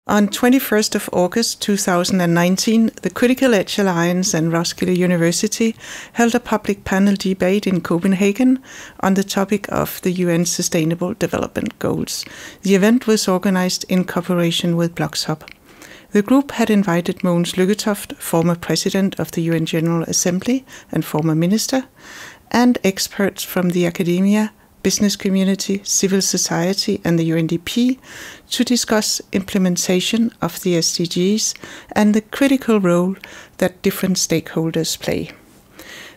On 21st of August 2019, the Critical Edge Alliance and Roskilde University held a public panel debate in Copenhagen on the topic of the UN Sustainable Development Goals. The event was organized in cooperation with Blockshop. The group had invited Mogens Lykketoft, former president of the UN General Assembly and former minister, and experts from the academia, business community, civil society and the UNDP to discuss implementation of the SDGs and the critical role that different stakeholders play.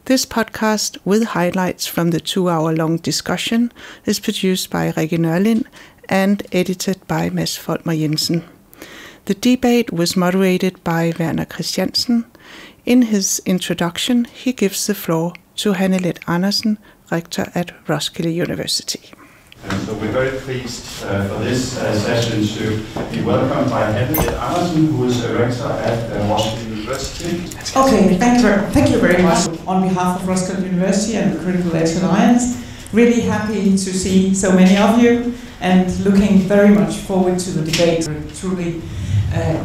This podcast, with highlights from the 2-hour-long discussion, is produced by Rikke Nørlind and edited by Mads Folmer Jensen. The debate was moderated by Werner Christiansen. In his introduction, he gives the floor to Hanne Andersen, rector at Roskilde University. So we're very pleased for this session to be welcomed by Hanne Andersen, who is a rector at Roskilde University. Okay, thank you very much. On behalf of Roskilde University and the Critical Edge Alliance, really happy to see so many of you and looking very much forward to the debate. A truly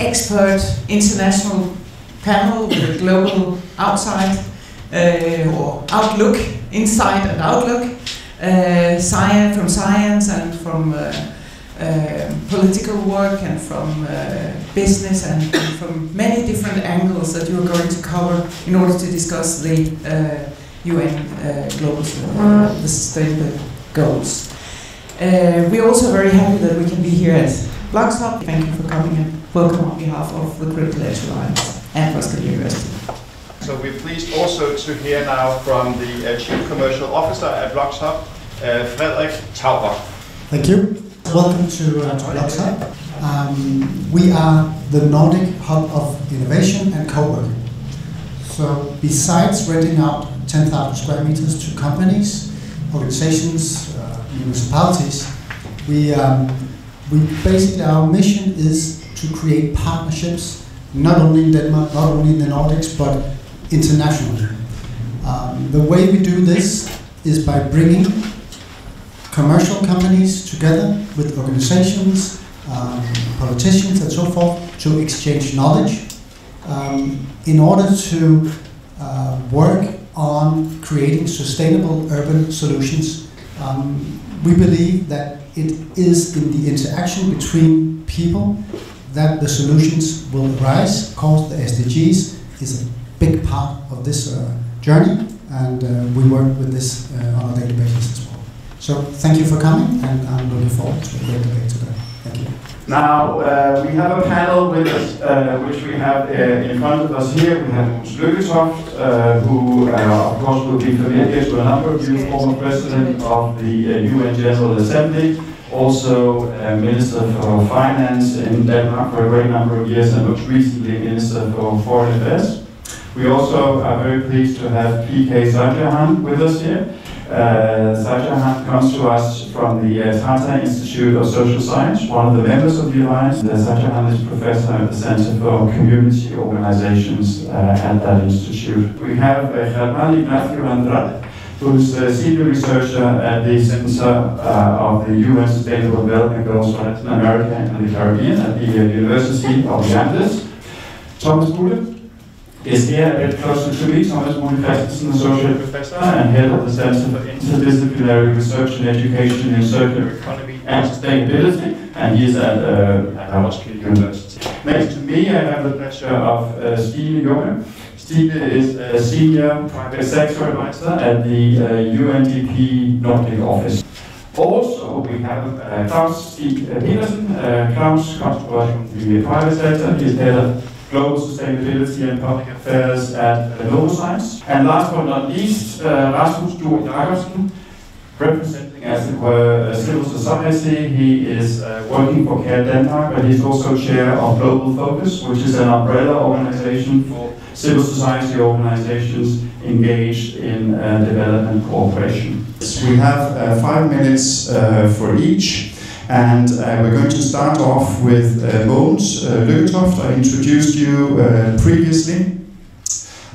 expert international panel with a global outside or outlook, insight and outlook, from science and from political work and from business and from many different angles that you're going to cover in order to discuss the UN global the sustainable goals. We're also very happy that we can be here at Blockshop. Thank you for coming and welcome on behalf of the Critical Edge Alliance and Roskilde University. So we're pleased also to hear now from the Chief Commercial Officer at Blockshop, Frederik Tauber. Thank you. Welcome to Blockshop. We are the Nordic hub of innovation and co-working. So besides renting out 10,000 square meters to companies, organizations, municipalities, we basically, our mission is to create partnerships not only in Denmark, not only in the Nordics, but internationally. The way we do this is by bringing commercial companies together with organizations, politicians and so forth to exchange knowledge in order to work on creating sustainable urban solutions. We believe that it is in the interaction between people that the solutions will arise. Of course, the SDGs is a big part of this journey, and we work with this on a daily basis as well. So thank you for coming, and I'm looking forward to a great debate today. Thank you. Now, we have a panel with us, which we have in front of us here. We have Mogens Lykketoft, who, of course, will be familiar to a number of you, former president of the UN General Assembly, also Minister for Finance in Denmark for a great number of years, and most recently Minister for Foreign Affairs. We also are very pleased to have P.K. Sajahan with us here. Sajahan comes to us from the Tata Institute of Social Science, one of the members of the Alliance. Sajahan is professor at the Center for Community Organizations at that institute. We have Germán Ignacio Andrade, who's a senior researcher at the Center of the UN Sustainable Development Goals for Latin America and the Caribbean at the University of the Andes. Thomas Bulle is here at close to me. Thomas Bulle Christensen, associate professor and head of the Center for Interdisciplinary Research and Education in Circular Economy and Sustainability, and he's at Roskilde University. Next to me, I have the pleasure of Stine Junge. Stine is a senior private sector advisor at the UNDP Nordic office. Also, we have Klaus Stig Petersen. Klaus comes to us from the private sector. He is head of Global Sustainability and Public Affairs at Novozymes. And last but not least, Rasmus Duhr Jakobsen, representing, as it were, civil society. He is working for Care Denmark, but he's also chair of Global Focus, which is an umbrella organization for civil society organizations engaged in development cooperation. We have 5 minutes for each. And we're going to start off with Mogens Lykketoft. I introduced you previously.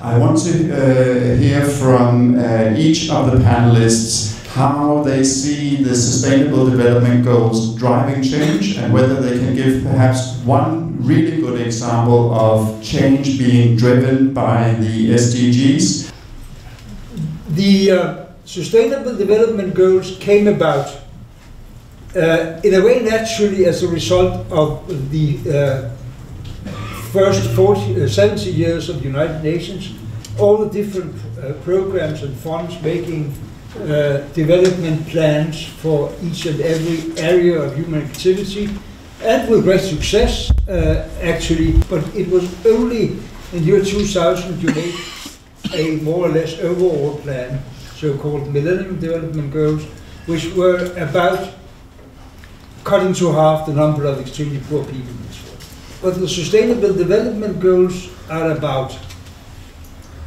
I want to hear from each of the panelists how they see the Sustainable Development Goals driving change, and whether they can give perhaps one really good example of change being driven by the SDGs. The Sustainable Development Goals came about in a way naturally as a result of the first 70 years of the United Nations, all the different programs and funds making development plans for each and every area of human activity, and with great success actually, but it was only in the year 2000 you made a more or less overall plan, so-called Millennium Development Goals, which were about cutting to half the number of extremely poor people in this world. What the Sustainable Development Goals are about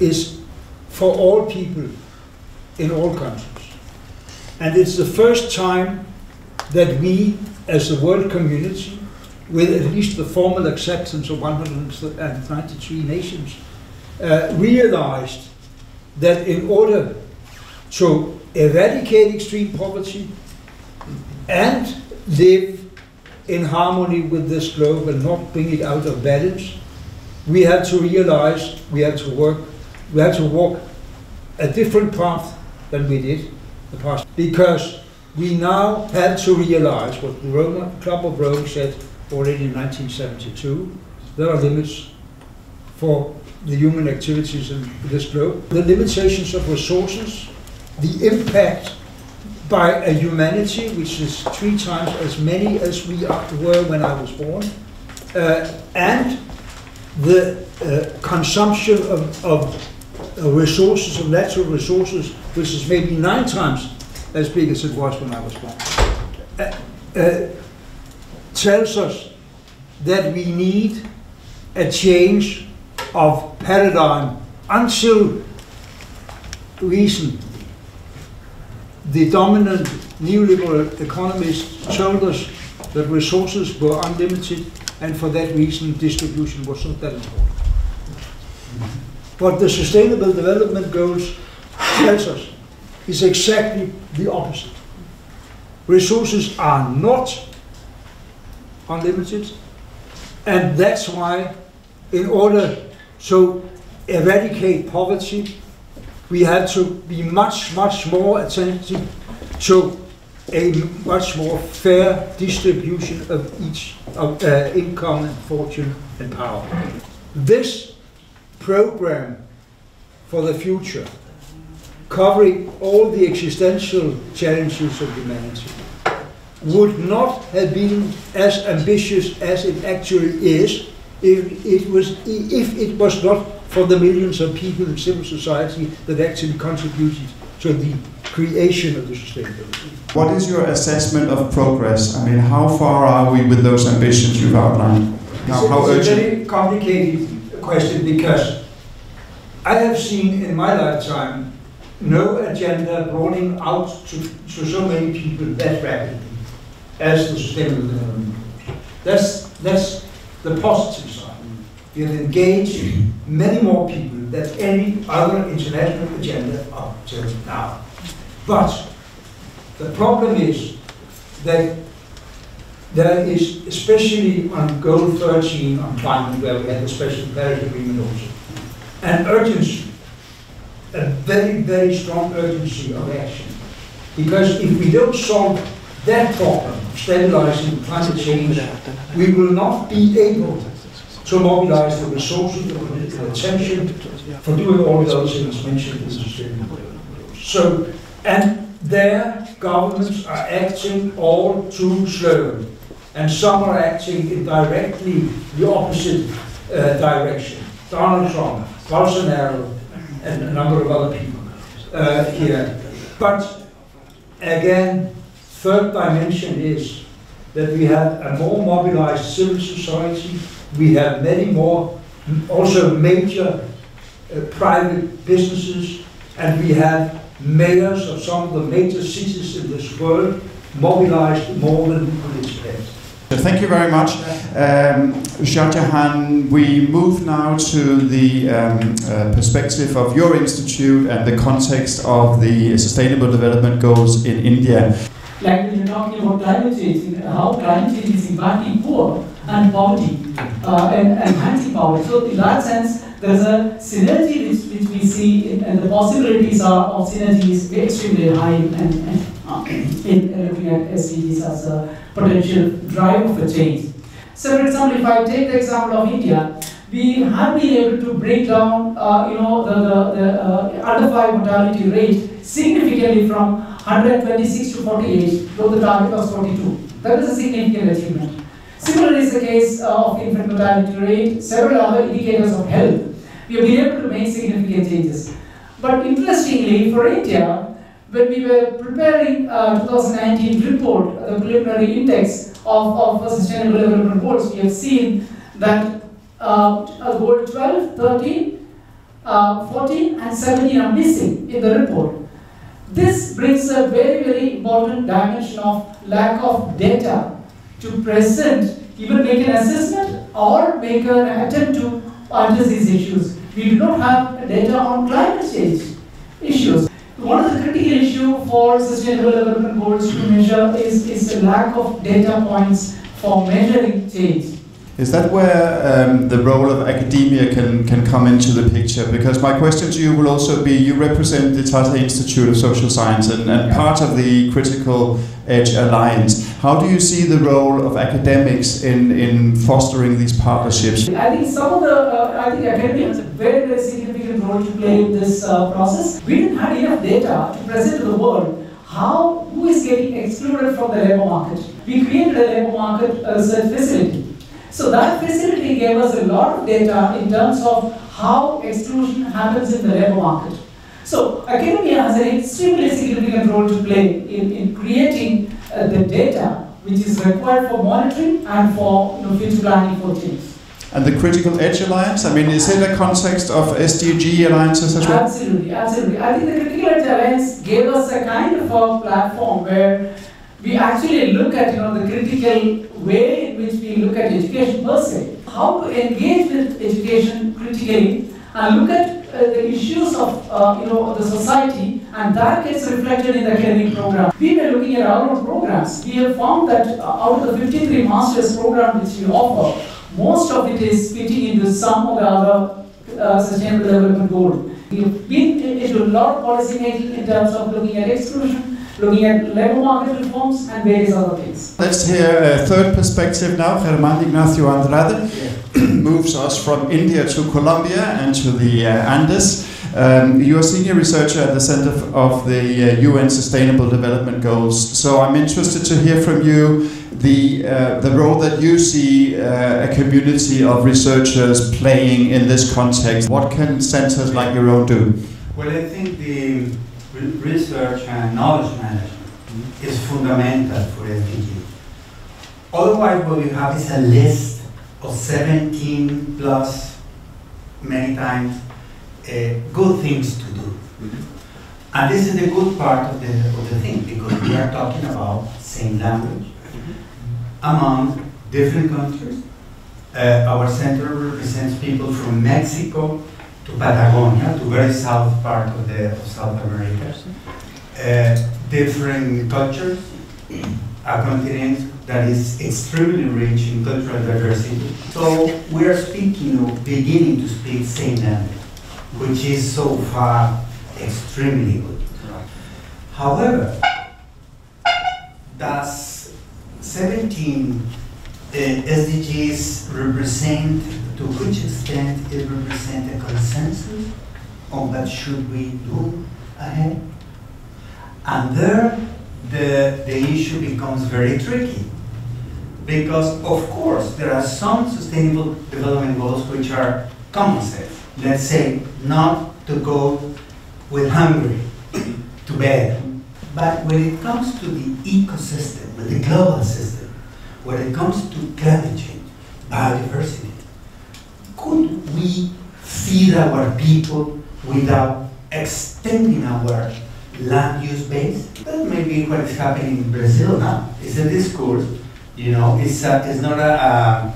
is for all people in all countries. And it's the first time that we, as the world community, with at least the formal acceptance of 193 nations, realized that in order to eradicate extreme poverty and live in harmony with this globe and not bring it out of balance, we had to realize we had to walk a different path than we did in the past, because we now had to realize what the Club of Rome said already in 1972. There are limits for the human activities in this globe. The limitations of resources, the impact by a humanity which is 3 times as many as we were when I was born, and the consumption of resources, of natural resources, which is maybe 9 times as big as it was when I was born, tells us that we need a change of paradigm. Until recent, the dominant neoliberal economists told us that resources were unlimited, and for that reason distribution was not that important. What the Sustainable Development Goals tells us is exactly the opposite. Resources are not unlimited, and that's why in order to eradicate poverty, we had to be much more attentive to a much more fair distribution of each income and fortune and power. This program for the future, covering all the existential challenges of humanity, would not have been as ambitious as it actually is if it was not for the millions of people in civil society that actually contributed to the creation of the sustainability. What is your assessment of progress? I mean, how far are we with those ambitions you've outlined? How it's a very complicated question, because I have seen in my lifetime no agenda rolling out to so many people that rapidly as the Sustainable Development Goals. That's the positive side. We have engaged many more people than any other international agenda up till now. But the problem is that there is, especially on Goal 13 on climate, where we had the special Paris Agreement also, an urgency, a very strong urgency of action. Because if we don't solve that problem, stabilizing climate change, we will not be able to mobilize the resources, the political attention for doing all those things mentioned in the Sustainable Development Goals. So, and their governments are acting all too slow, and some are acting in directly the opposite direction. Donald Trump, Bolsonaro, and a number of other people here. But again, third dimension is that we have a more mobilized civil society. We have many more, also major private businesses, and we have mayors of some of the major cities in this world mobilized more than we could expect. Thank you very much. Shah Jahan, we move now to the perspective of your institute and the context of the Sustainable Development Goals in India. Like we were talking about climate change, how climate change is impacting poor and poverty and enhancing poverty. So in that sense, there's a synergy which we see, and the possibilities of synergy is extremely high in looking at SDGs as a potential driver for change. So for example, if I take the example of India, we have been able to bring down the under 5 mortality rate significantly from 126 to 48, though the target was 42. That is a significant achievement. Similarly is the case of infant mortality rate, several other indicators of health. We have been able to make significant changes. But interestingly, for India, when we were preparing 2019 report, the preliminary index of Sustainable Development Goals, we have seen that goal 12, 13, 14 and 17 are missing in the report. This brings a very, very important dimension of lack of data to present, even make an assessment or make an attempt to address these issues. We do not have data on climate change issues. One of the critical issues for Sustainable Development Goals to measure is the lack of data points for measuring change. Is that where the role of academia can come into the picture? Because my question to you will also be, you represent the Tata Institute of Social Science and part of the Critical Edge Alliance. How do you see the role of academics in fostering these partnerships? I think some of the, I think academia has a very, very significant role to play in this process. We didn't have enough data to present to the world who is getting excluded from the labour market. We created a labour market research facility. So that facility gave us a lot of data in terms of how exclusion happens in the labour market. So academia has an extremely significant role to play in creating the data which is required for monitoring and for future planning for change. And the Critical Edge Alliance, I mean, is it a context of SDG alliances as well? Absolutely, absolutely. I think the Critical Edge Alliance gave us a kind of a platform where we actually look at the critical way in which we look at education per se. How to engage with education critically and look at the issues of the society, and that gets reflected in the academic program. We were looking at our own programs. We have found that out of the 53 master's program which we offer, most of it is fitting into some of the other Sustainable Development Goals. We have been into a lot of policy making in terms of looking at exclusion, looking at labour market reforms and various other things. Let's hear a third perspective now. Germán Ignacio Andrade moves us from India to Colombia and to the Andes. You're a senior researcher at the Center of the UN Sustainable Development Goals. So I'm interested to hear from you the role that you see a community of researchers playing in this context. What can centers like your own do? Well, I think the research and knowledge management is fundamental for SDG. Otherwise, what you have is a list of 17 plus, many times, good things to do. And this is the good part of the thing, because we are talking about same language among different countries. Our center represents people from Mexico to Patagonia, to very south part of South America. Different cultures, a continent that is extremely rich in cultural diversity. So we are beginning to speak same language, which is so far extremely good. However, does 17 SDGs represent, to which extent it represents a consensus on what should we do ahead? And there, the issue becomes very tricky, because of course there are some sustainable development goals which are common sense. Let's say not to go with hungry to bed. But when it comes to the ecosystem, the global system, when it comes to climate change, biodiversity, could we feed our people without extending our land use base? That may be what is happening in Brazil now. It's a discourse You know, it's not a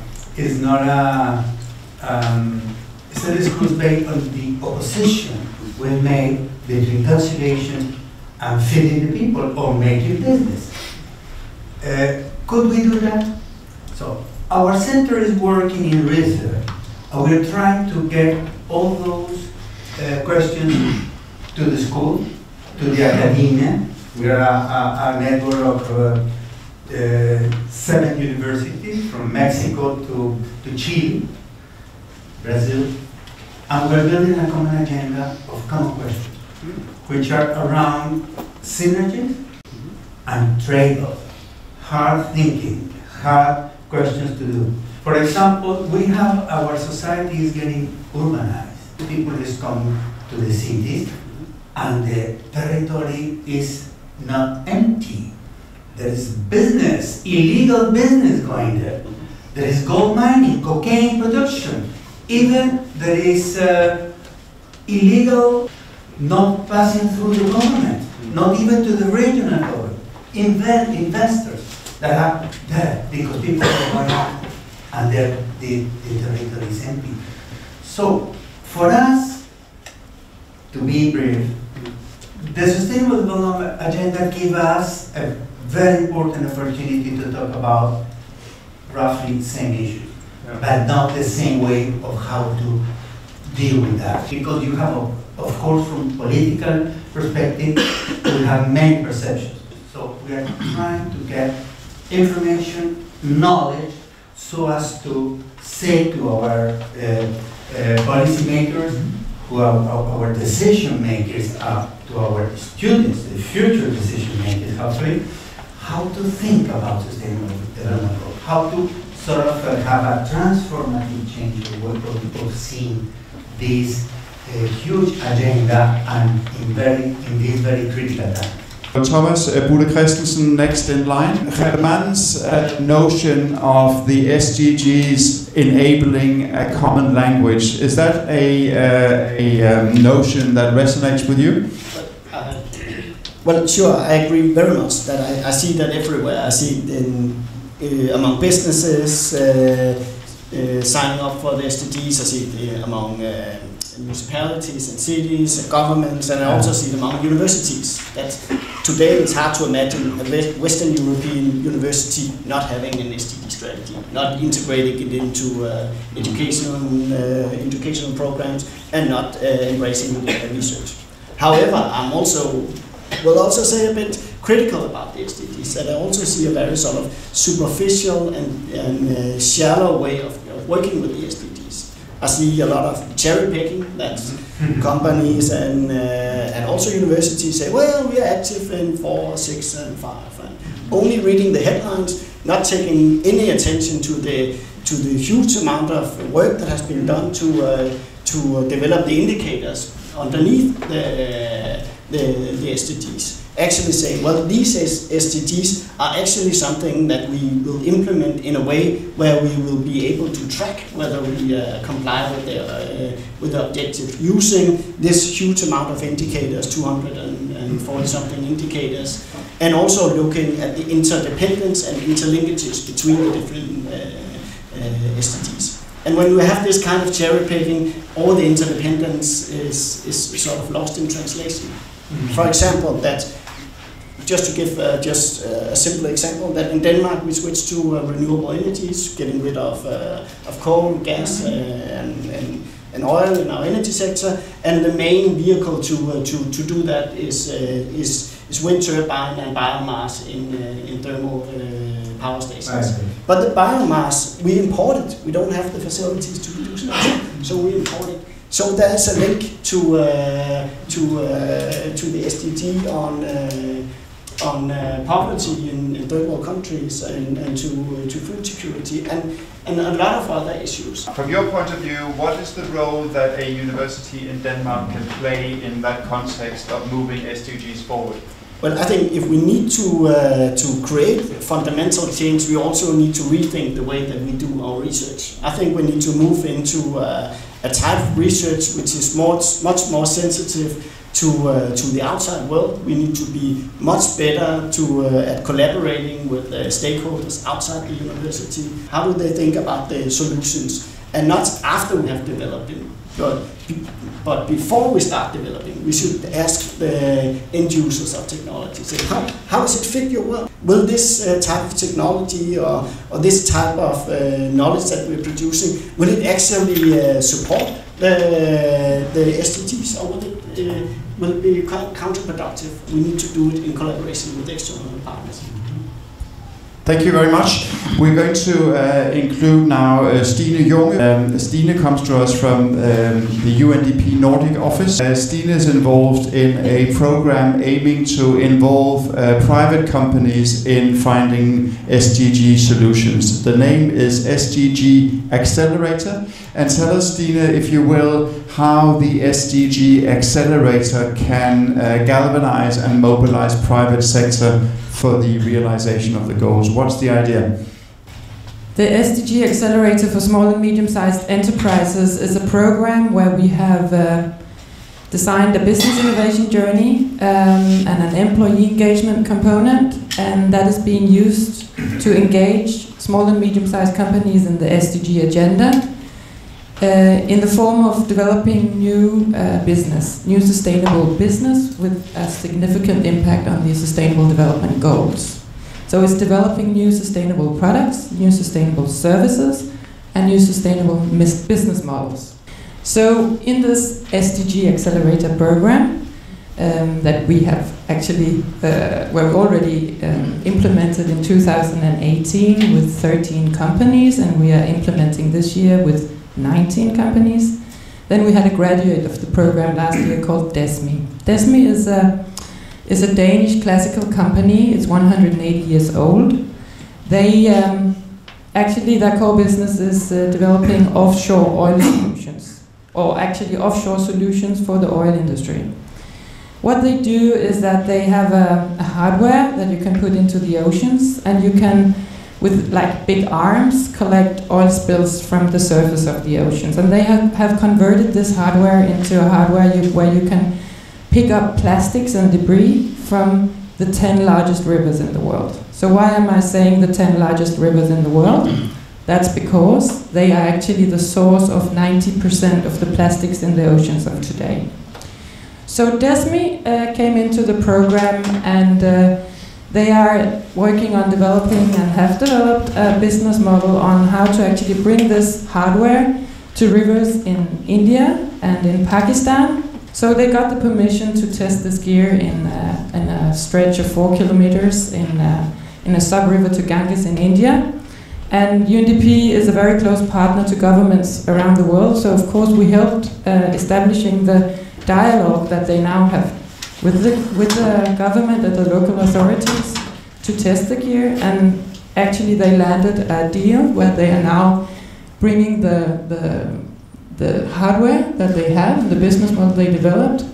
discourse based on the opposition we made between conservation and feeding the people or making business. Could we do that? So our center is working in research, and we're trying to get all those questions to the school, to the academia. We are a network of 7 universities from Mexico to Chile, Brazil, and we're building a common agenda of common questions, which are around synergies and trade-off, hard thinking, hard questions to do. For example, we have our society is getting urbanized. People is coming to the cities, and the territory is not empty. There is business, illegal business going there. There is gold mining, cocaine production. Even there is illegal not passing through the government, not even to the regional government. Investors that are there because people are going out and the territory is empty. So, for us, to be brief, the Sustainable Development Agenda gave us a very important opportunity to talk about roughly the same issues, but not the same way of how to deal with that. Because you have, of course, from political perspective, we have many perceptions. So we are trying to get information, knowledge, so as to say to our policymakers, who are our decision makers, to our students, the future decision makers, hopefully, how to think about sustainable development goals, how to sort of have a transformative change of seeing this huge agenda and in this very critical time. Thomas Bude Christensen, next in line. Germán's notion of the SDGs enabling a common language, is that a notion that resonates with you? Well, sure, I agree very much that I see that everywhere. I see it in, among businesses signing up for the SDGs. I see it among municipalities and cities and governments, and I also see it among universities. That today it's hard to imagine a Western European university not having an SDG strategy, not integrating it into educational programs, and not embracing research. However, will also say a bit critical about the SDGs, that I also see a very sort of superficial and shallow way of working with the SDGs. I see a lot of cherry picking, that companies and also universities say, well, we are active in 4, 6, and 5, and only reading the headlines, not taking any attention to the huge amount of work that has been done to develop the indicators underneath the SDGs. Actually saying, well, these SDGs are actually something that we will implement in a way where we will be able to track whether we comply with the objective using this huge amount of indicators, 240-something indicators, and also looking at the interdependence and interlinkages between the different SDGs. And when we have this kind of cherry picking, all the interdependence is sort of lost in translation. For example, that just to give a simple example, that in Denmark we switched to renewable energies, getting rid of coal, gas, and oil in our energy sector, and the main vehicle to do that is wind turbine and biomass in thermal power stations. Right. But the biomass we import it. We don't have the facilities to produce it, so we import it. So there's a link to the SDG on poverty in third world countries and to food security and a lot of other issues. From your point of view, what is the role that a university in Denmark can play in that context of moving SDGs forward? Well, I think if we need to create fundamental change, we also need to rethink the way that we do our research. I think we need to move into a type of research which is much more sensitive to the outside world. We need to be much better at collaborating with stakeholders outside the university. How do they think about the solutions? And not after we have developed them, but before we start developing, we should ask the end users of technology, say, how does it fit your world? Will this type of technology or this type of knowledge that we're producing, will it actually support the SDGs, or will it be counterproductive? We need to do it in collaboration with external partners. Thank you very much. We're going to include now Stine Junge. Stine comes to us from the UNDP Nordic office. Stine is involved in a program aiming to involve private companies in finding SDG solutions. The name is SDG Accelerator. And tell us, Stine, if you will, how the SDG Accelerator can galvanize and mobilize private sector for the realization of the goals. What's the idea? The SDG Accelerator for Small and Medium-Sized Enterprises is a program where we have designed a business innovation journey and an employee engagement component, and that is being used to engage small and medium-sized companies in the SDG agenda in the form of developing new new sustainable business with a significant impact on the Sustainable Development Goals. So it's developing new sustainable products, new sustainable services, and new sustainable business models. So in this SDG Accelerator program that we have actually, we've already implemented in 2018 with 13 companies, and we are implementing this year with 19 companies. Then we had a graduate of the program last year called Desmi. Desmi is a Danish classical company. It's 180 years old. They actually, their core business is developing offshore oil solutions, or actually offshore solutions for the oil industry. What they do is that they have a hardware that you can put into the oceans, and you can, with like big arms, collect oil spills from the surface of the oceans. And they have converted this hardware into a hardware where you can pick up plastics and debris from the 10 largest rivers in the world. So why am I saying the 10 largest rivers in the world? That's because they are actually the source of 90% of the plastics in the oceans of today. So Desmi came into the program, and they are working on developing and have developed a business model on how to actually bring this hardware to rivers in India and in Pakistan. So they got the permission to test this gear in a stretch of 4 kilometers in a sub-river to Ganges in India. And UNDP is a very close partner to governments around the world, so of course we helped establishing the dialogue that they now have with the government and the local authorities to test the gear. And actually they landed a deal where they are now bringing the hardware that they have, the business model they developed,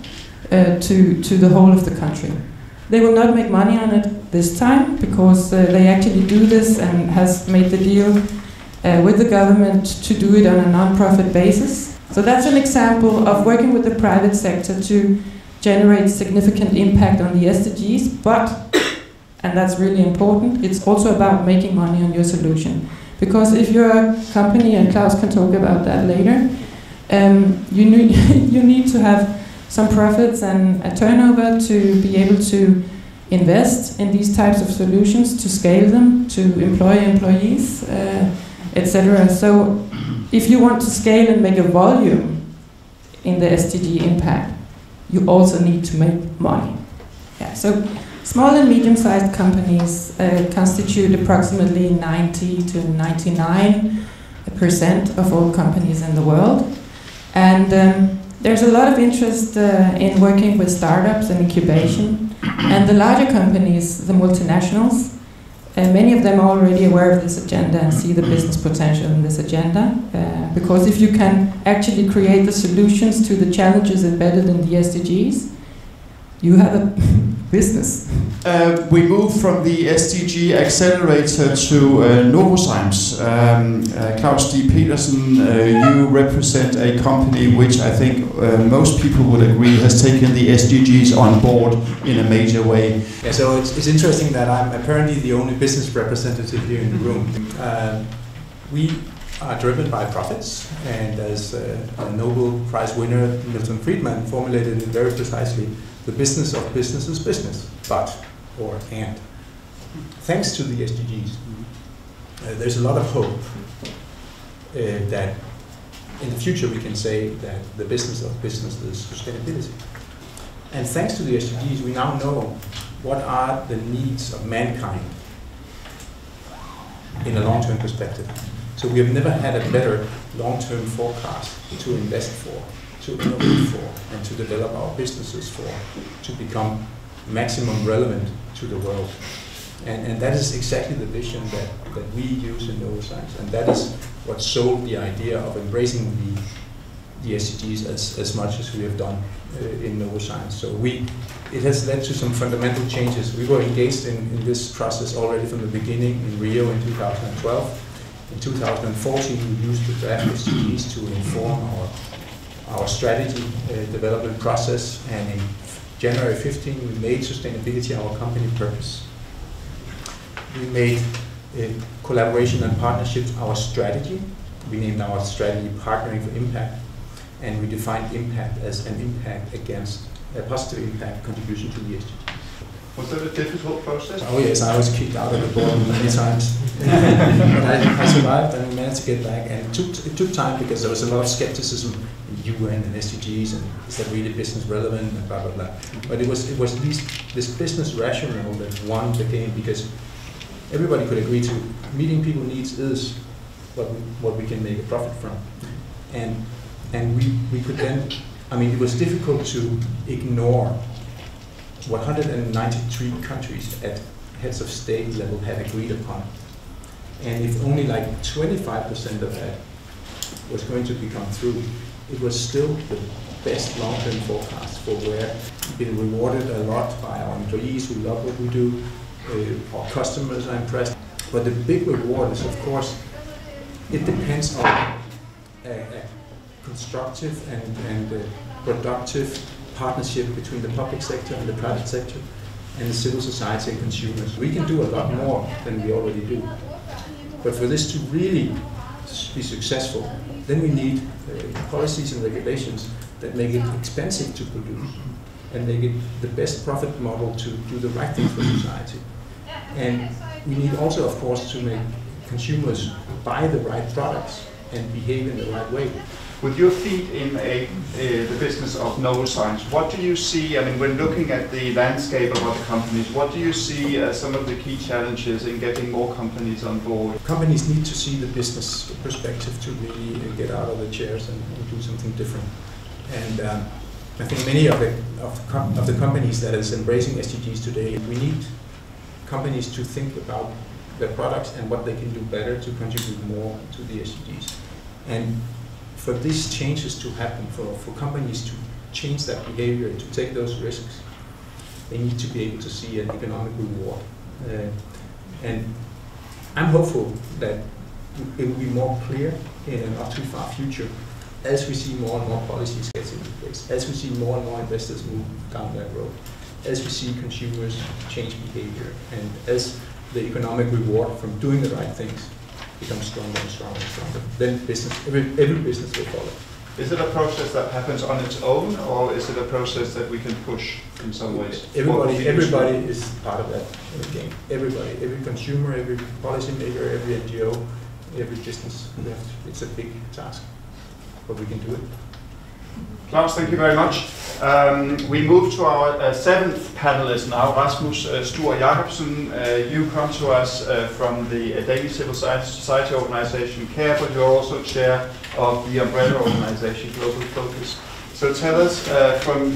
to the whole of the country. They will not make money on it this time, because they actually do this and has made the deal with the government to do it on a non-profit basis. So that's an example of working with the private sector to generate significant impact on the SDGs, but, and that's really important, it's also about making money on your solution. Because if you're a company, and Klaus can talk about that later, you need to have some profits and a turnover to be able to invest in these types of solutions, to scale them, to employ employees, etc. So if you want to scale and make a volume in the SDG impact, you also need to make money. Yeah, so small and medium-sized companies constitute approximately 90 to 99% of all companies in the world. And there's a lot of interest in working with startups and incubation. And the larger companies, the multinationals, many of them are already aware of this agenda and see the business potential in this agenda. Because if you can actually create the solutions to the challenges embedded in the SDGs, you have a business. We moved from the SDG Accelerator to Novozymes. Claus D. Petersen, you represent a company which I think most people would agree has taken the SDGs on board in a major way. Yeah, so it's interesting that I'm apparently the only business representative here in the room. We are driven by profits, and as a Nobel Prize winner, Milton Friedman, formulated it very precisely, the business of business is business, and. Thanks to the SDGs, there's a lot of hope that in the future we can say that the business of business is sustainability. And thanks to the SDGs, we now know what are the needs of mankind in a long-term perspective. So we have never had a better long-term forecast to invest for, to innovate for, and to develop our businesses for, to become maximum relevant to the world. And that is exactly the vision that we use in Novozymes, and that is what sold the idea of embracing the SDGs as much as we have done in Novozymes. So it has led to some fundamental changes. We were engaged in this process already from the beginning in Rio in 2012. In 2014, we used the draft SDGs to inform our strategy development process, and in January 15, we made sustainability our company purpose. We made collaboration and partnerships our strategy. We named our strategy Partnering for Impact, and we defined impact as an impact against a positive impact contribution to the SDGs. Was that a difficult process? Oh yes, I was kicked out of the board many times. But I survived, and we managed to get back, and it took time because there was a lot of skepticism in UN and SDGs, and is that really business relevant, and blah blah blah. But it was at least this business rationale that won the game, because everybody could agree to meeting people's needs is what we can make a profit from. And we could then, I mean, it was difficult to ignore what 193 countries at heads of state level had agreed upon. And if only like 25% of that was going to become through, it was still the best long-term forecast for where we've been rewarded a lot by our employees who love what we do. Our customers are impressed. But the big reward is, of course, it depends on a constructive and productive partnership between the public sector and the private sector and the civil society and consumers. We can do a lot more than we already do. But for this to really be successful, then we need policies and regulations that make it expensive to produce and make it the best profit model to do the right thing for society. And we need also, of course, to make consumers buy the right products and behave in the right way. With your feet in the business of Novozymes, what do you see, I mean, when looking at the landscape of other companies, what do you see as some of the key challenges in getting more companies on board? Companies need to see the business perspective to really get out of the chairs and do something different. And I think many of the companies that is embracing SDGs today, we need companies to think about their products and what they can do better to contribute more to the SDGs. And for these changes to happen, for companies to change that behavior, to take those risks, they need to be able to see an economic reward. And I'm hopeful that it will be more clear in a not too far future as we see more and more policies get into place, as we see more and more investors move down that road, as we see consumers change behavior, and as the economic reward from doing the right things becomes stronger and stronger and stronger, then every business will follow. Is it a process that happens on its own, or is it a process that we can push in some ways? Everybody is part of that game. Everybody, every consumer, every policymaker, every NGO, every business. It's a big task, but we can do it. Claus, thank you very much. We move to our seventh panelist now, Rasmus Stur Jacobsen. You come to us from the Danish Civil Society organization CARE, but you're also chair of the umbrella organization Global Focus. So tell us from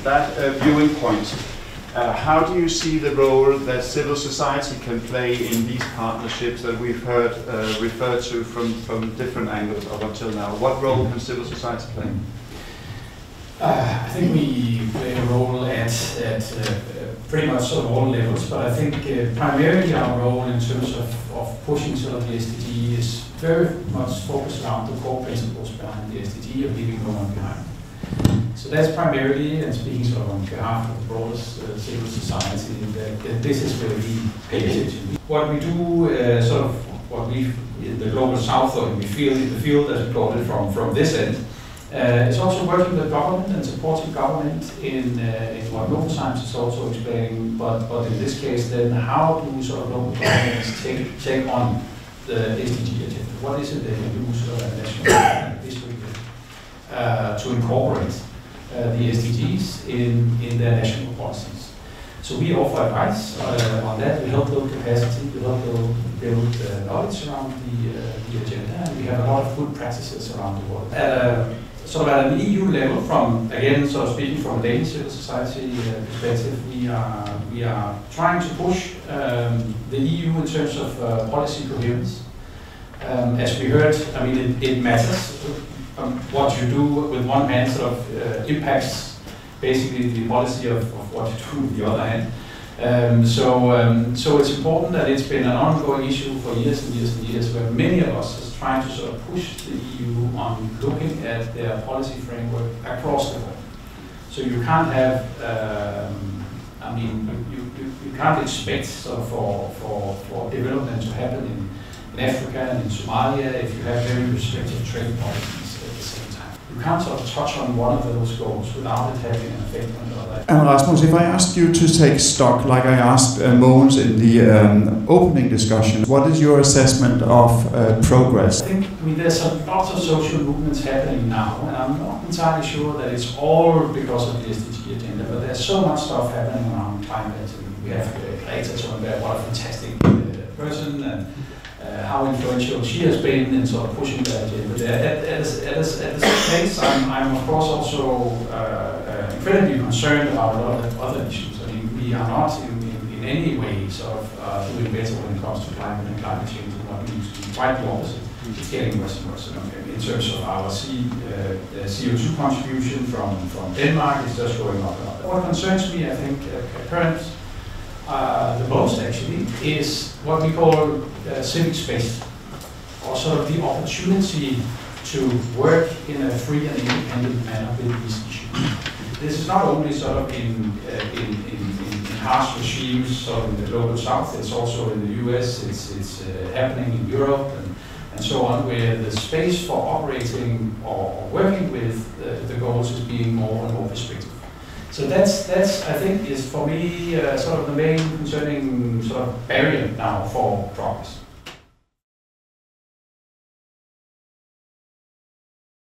that viewing point, how do you see the role that civil society can play in these partnerships that we've heard referred to from different angles up until now? What role can civil society play? I think we play a role at pretty much sort of all levels, but I think primarily our role in terms of pushing sort of the SDG is very much focused around the core principles behind the SDG of leaving no one behind. So that's primarily, and speaking sort of on behalf of the broader civil society, that this is where we pay attention. What we do, sort of what we in the global south, or we feel in the field as we call it from this end, is also working with government and supporting government in what local science is also explaining, but in this case then how do sort of local governments take on the SDG agenda? What is it they can do sort of at national history to incorporate the SDGs in their national policies? So we offer advice on that. We help build capacity, we help build knowledge around the agenda, and we have a lot of good practices around the world. Sort of at an EU level, from again, sort of speaking from a Danish civil society perspective, we are trying to push the EU in terms of policy coherence. As we heard, I mean, it matters. What you do with one hand sort of impacts basically the policy of what you do with the other hand. So it's important that it's been an ongoing issue for years and years and years, where many of us is trying to sort of push the EU on looking at their policy framework across the board. So you can't have, I mean, you can't expect sort of for development to happen in Africa and in Somalia if you have very restrictive trade policies at the same time. You can't sort of touch on one of those goals without it having an effect on the other. And Rasmus, if I asked you to take stock, like I asked Mogens in the opening discussion, what is your assessment of progress? I think there's lots of social movements happening now, and I'm not entirely sure that it's all because of the SDG agenda, but there's so much stuff happening around climate. We have Greta Thunberg, what a fantastic person, and how influential she has been in sort of pushing that agenda. At this place, I'm of course also incredibly concerned about a lot of other issues. I mean, we are not in any way sort of doing better when it comes to climate and climate change and what we used to be. Quite the opposite. It's getting worse and worse. In terms of our CO2 contribution from Denmark, it's just going up and up. What concerns me, I think, current the most actually, is what we call civic space, or sort of the opportunity to work in a free and independent manner with these issues. This is not only sort of in harsh regimes, sort of in the global south, it's also in the US, it's happening in Europe and so on, where the space for operating or working with the goals is being more and more restrictive. So that's I think is for me sort of the main concerning sort of barrier now for progress.